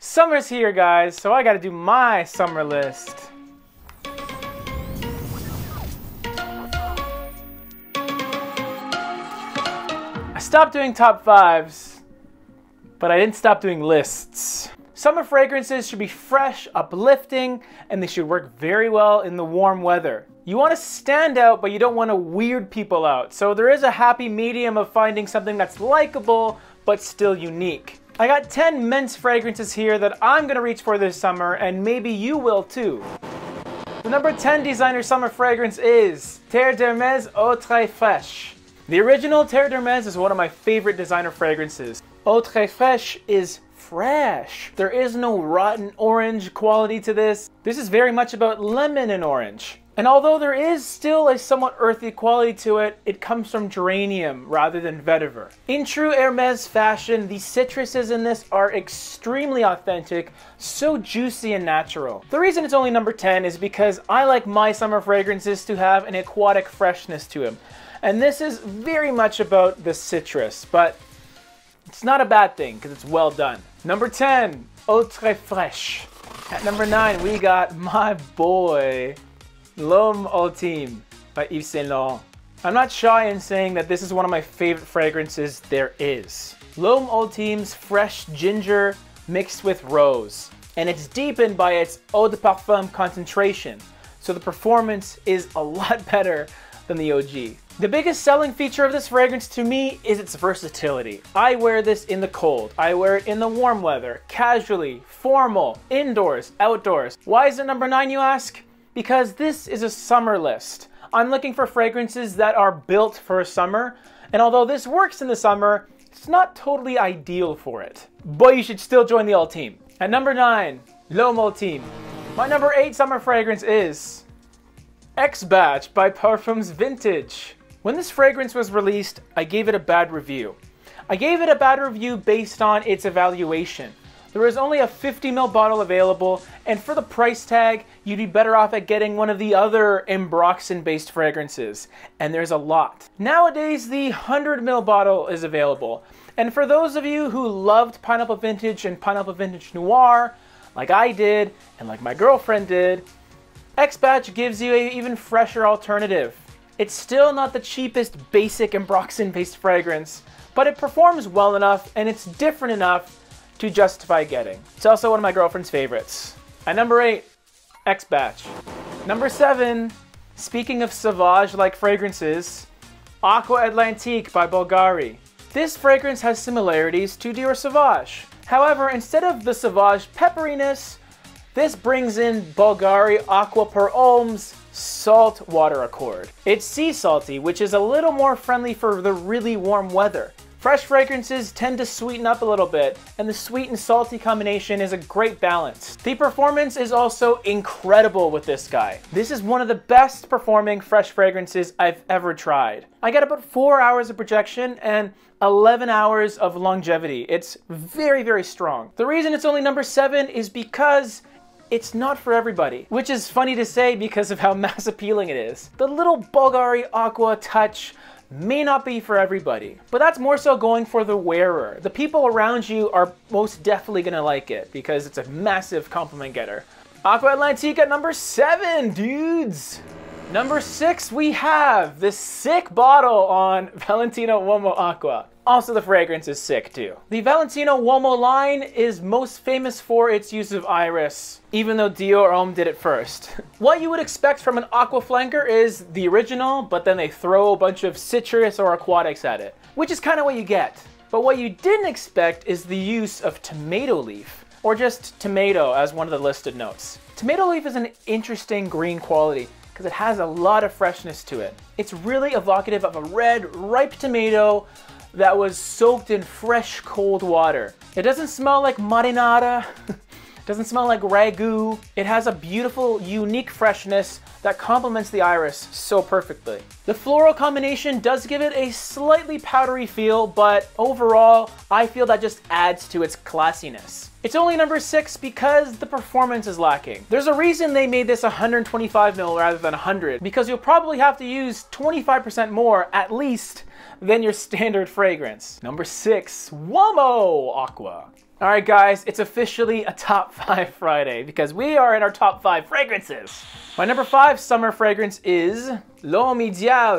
Summer's here, guys, so I gotta do my summer list. I stopped doing top fives, but I didn't stop doing lists. Summer fragrances should be fresh, uplifting, and they should work very well in the warm weather. You want to stand out, but you don't want to weird people out. So there is a happy medium of finding something that's likable, but still unique. I got 10 men's fragrances here that I'm going to reach for this summer, and maybe you will too. The number 10 designer summer fragrance is Terre d'Hermes Eau Très Fraîche. The original Terre d'Hermes is one of my favorite designer fragrances. Eau Très Fraîche is fresh. There is no rotten orange quality to this. This is very much about lemon and orange. And although there is still a somewhat earthy quality to it, it comes from geranium rather than vetiver. In true Hermes fashion, the citruses in this are extremely authentic, so juicy and natural. The reason it's only number 10 is because I like my summer fragrances to have an aquatic freshness to them. And this is very much about the citrus, but it's not a bad thing because it's well done. Number 10, Eau Très Fraîche. At number 9, we got my boy, Lomo Team by Yves Saint Laurent. I'm not shy in saying that this is one of my favorite fragrances there is. Lomo Team's fresh ginger mixed with rose, and it's deepened by its eau de parfum concentration, so the performance is a lot better than the OG. The biggest selling feature of this fragrance to me is its versatility. I wear this in the cold, I wear it in the warm weather, casually, formal, indoors, outdoors. Why is it number 9, you ask? Because this is a summer list. I'm looking for fragrances that are built for summer, and although this works in the summer, it's not totally ideal for it. But you should still join the all team. At number 9, Lomo Team. My number 8 summer fragrance is X Batch by Parfums Vintage. When this fragrance was released, I gave it a bad review. I gave it a bad review based on its evaluation. There was only a 50 ml bottle available, and for the price tag, you'd be better off at getting one of the other ambroxan-based fragrances, and there's a lot. Nowadays, the 100 ml bottle is available, and for those of you who loved Pineapple Vintage and Pineapple Vintage Noir, like I did, and like my girlfriend did, X Batch gives you an even fresher alternative. It's still not the cheapest basic ambroxan-based fragrance, but it performs well enough, and it's different enough to justify getting. It's also one of my girlfriend's favorites. At number 8, X Batch. Number 7, speaking of Sauvage-like fragrances, Aqua Atlantique by Bulgari. This fragrance has similarities to Dior Sauvage. However, instead of the Sauvage pepperiness, this brings in Bulgari Aqua per Ohm's salt water accord. It's sea salty, which is a little more friendly for the really warm weather. Fresh fragrances tend to sweeten up a little bit, and the sweet and salty combination is a great balance. The performance is also incredible with this guy. This is one of the best performing fresh fragrances I've ever tried. I got about 4 hours of projection and 11 hours of longevity. It's very, very strong. The reason it's only number 7 is because it's not for everybody, which is funny to say because of how mass appealing it is. The little Bulgari Aqua touch may not be for everybody, but that's more so going for the wearer. The people around you are most definitely gonna like it because it's a massive compliment getter. Aqua Atlantique at number 7, dudes. Number 6, we have this sick bottle on Valentino Aqua. Also, the fragrance is sick too. The Valentino Uomo line is most famous for its use of iris, even though Dior Homme did it first. What you would expect from an aqua flanker is the original, but then they throw a bunch of citrus or aquatics at it, which is kind of what you get. But what you didn't expect is the use of tomato leaf, or just tomato as one of the listed notes. Tomato leaf is an interesting green quality because it has a lot of freshness to it. It's really evocative of a red, ripe tomato that was soaked in fresh, cold water. It doesn't smell like marinara, doesn't smell like ragu. It has a beautiful, unique freshness that complements the iris so perfectly. The floral combination does give it a slightly powdery feel, but overall, I feel that just adds to its classiness. It's only number 6 because the performance is lacking. There's a reason they made this 125 ml rather than 100, because you'll probably have to use 25% more at least than your standard fragrance. Number 6, Lomo Aqua. All right, guys, it's officially a top 5 Friday because we are in our top 5 fragrances. My number 5 summer fragrance is L'Homme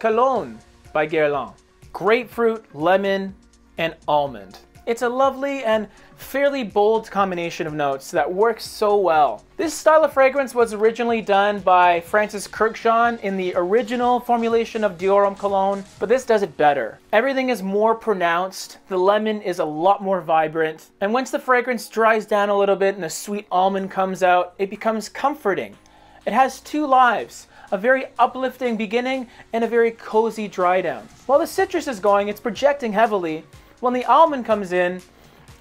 Cologne by Guerlain. Grapefruit, lemon, and almond. It's a lovely and fairly bold combination of notes that works so well. This style of fragrance was originally done by Francis Kurkdjian in the original formulation of Dior Cologne, but this does it better. Everything is more pronounced, the lemon is a lot more vibrant, and once the fragrance dries down a little bit and the sweet almond comes out, it becomes comforting. It has 2 lives, a very uplifting beginning and a very cozy dry down. While the citrus is going, it's projecting heavily. When the almond comes in,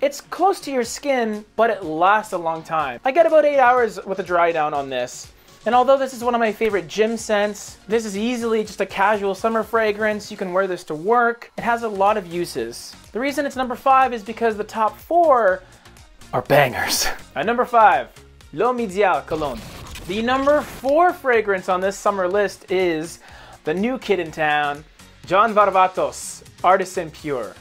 it's close to your skin, but it lasts a long time. I get about 8 hours with a dry down on this. And although this is one of my favorite gym scents, this is easily just a casual summer fragrance. You can wear this to work. It has a lot of uses. The reason it's number 5 is because the top 4 are bangers. At number 5, L'Homme Cologne. The number 4 fragrance on this summer list is the new kid in town, John Varvatos, Artisan Pure.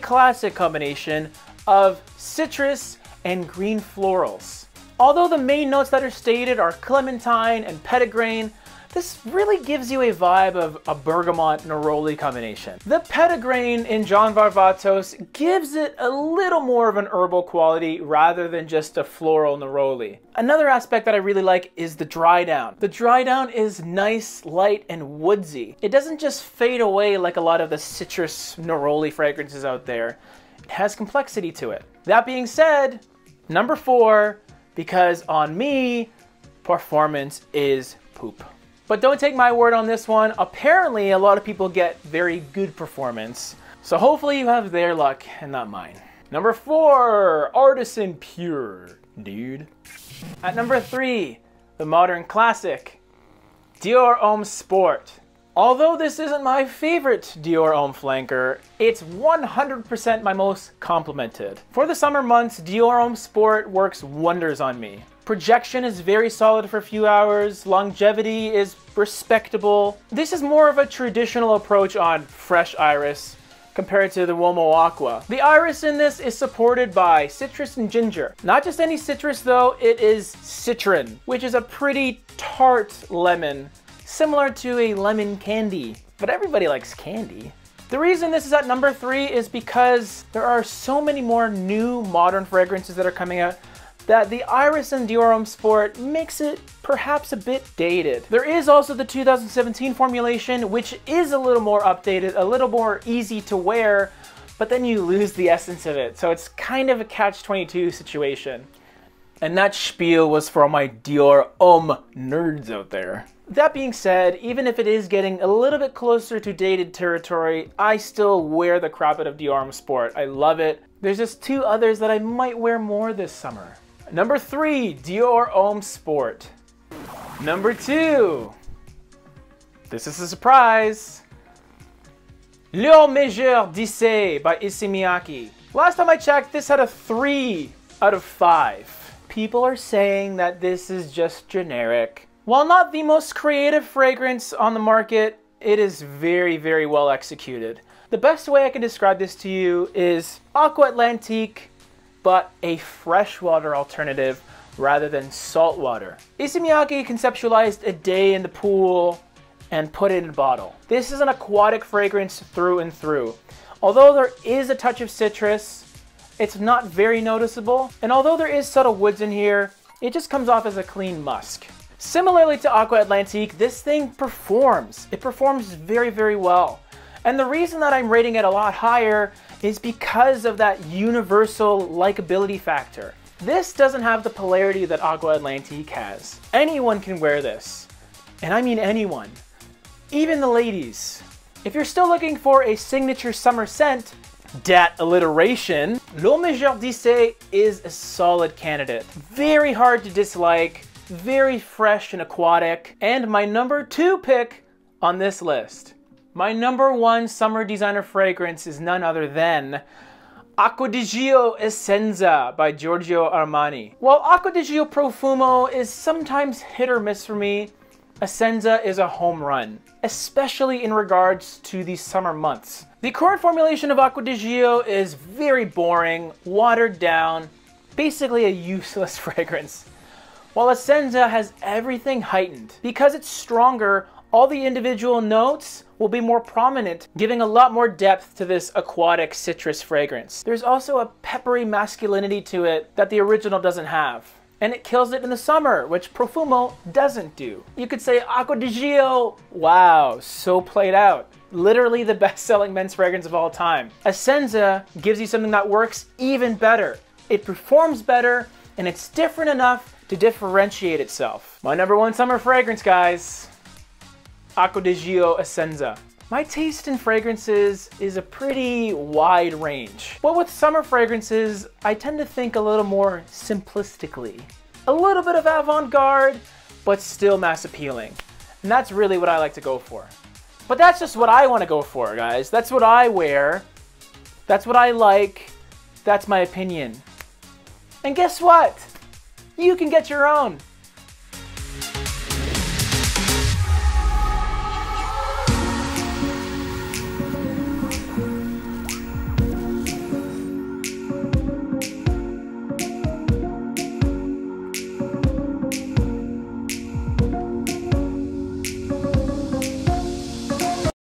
Classic combination of citrus and green florals. Although the main notes that are stated are clementine and petitgrain, this really gives you a vibe of a bergamot neroli combination. The petitgrain in John Varvatos gives it a little more of an herbal quality rather than just a floral neroli. Another aspect that I really like is the dry down. The dry down is nice, light, and woodsy. It doesn't just fade away like a lot of the citrus neroli fragrances out there. It has complexity to it. That being said, number 4, because on me, performance is poop. But don't take my word on this one. Apparently, a lot of people get very good performance. So hopefully you have their luck and not mine. Number 4, Artisan Pure, dude. At number 3, the modern classic, Dior Sport. Although this isn't my favorite Dior flanker, it's 100% my most complimented. For the summer months, Dior Sport works wonders on me. Projection is very solid for a few hours, longevity is respectable. This is more of a traditional approach on fresh iris compared to the Lomo Aqua. The iris in this is supported by citrus and ginger. Not just any citrus though, it is citron, which is a pretty tart lemon, similar to a lemon candy. But everybody likes candy. The reason this is at number 3 is because there are so many more new modern fragrances that are coming out that the iris in Dior Sport makes it perhaps a bit dated. There is also the 2017 formulation, which is a little more updated, a little more easy to wear, but then you lose the essence of it. So it's kind of a catch-22 situation. And that spiel was for all my Dior nerds out there. That being said, even if it is getting a little bit closer to dated territory, I still wear the crap out of Dior Sport. I love it. There's just 2 others that I might wear more this summer. Number 3, Dior Sport. Number 2, this is a surprise, Le Meilleur d'Essai by Issey Miyake. Last time I checked, this had a 3 out of 5. People are saying that this is just generic. While not the most creative fragrance on the market, it is very, very well executed. The best way I can describe this to you is Aqua Atlantique, but a freshwater alternative rather than saltwater. Issey Miyake conceptualized a day in the pool and put it in a bottle. This is an aquatic fragrance through and through. Although there is a touch of citrus, it's not very noticeable. And although there is subtle woods in here, it just comes off as a clean musk. Similarly to Aqua Atlantique, this thing performs. It performs very, very well. And the reason that I'm rating it a lot higher is because of that universal likability factor. This doesn't have the polarity that Aqua Atlantique has. Anyone can wear this. And I mean anyone. Even the ladies. If you're still looking for a signature summer scent, dat alliteration, Le Meilleur d'Essai is a solid candidate. Very hard to dislike, very fresh and aquatic, and my number 2 pick on this list. My number 1 summer designer fragrance is none other than Acqua di Gio Essenza by Giorgio Armani. While Acqua di Gio Profumo is sometimes hit or miss for me, Essenza is a home run, especially in regards to the summer months. The current formulation of Acqua di Gio is very boring, watered down, basically a useless fragrance. While Essenza has everything heightened. Because it's stronger, all the individual notes will be more prominent, giving a lot more depth to this aquatic citrus fragrance. There's also a peppery masculinity to it that the original doesn't have. And it kills it in the summer, which Profumo doesn't do. You could say Acqua di Gio, wow, so played out. Literally the best-selling men's fragrance of all time. Essenza gives you something that works even better. It performs better, and it's different enough to differentiate itself. My #1 summer fragrance, guys. Acqua di Gio Essenza. My taste in fragrances is a pretty wide range. But with summer fragrances, I tend to think a little more simplistically. A little bit of avant-garde, but still mass appealing. And that's really what I like to go for. But that's just what I want to go for, guys. That's what I wear. That's what I like. That's my opinion. And guess what? You can get your own.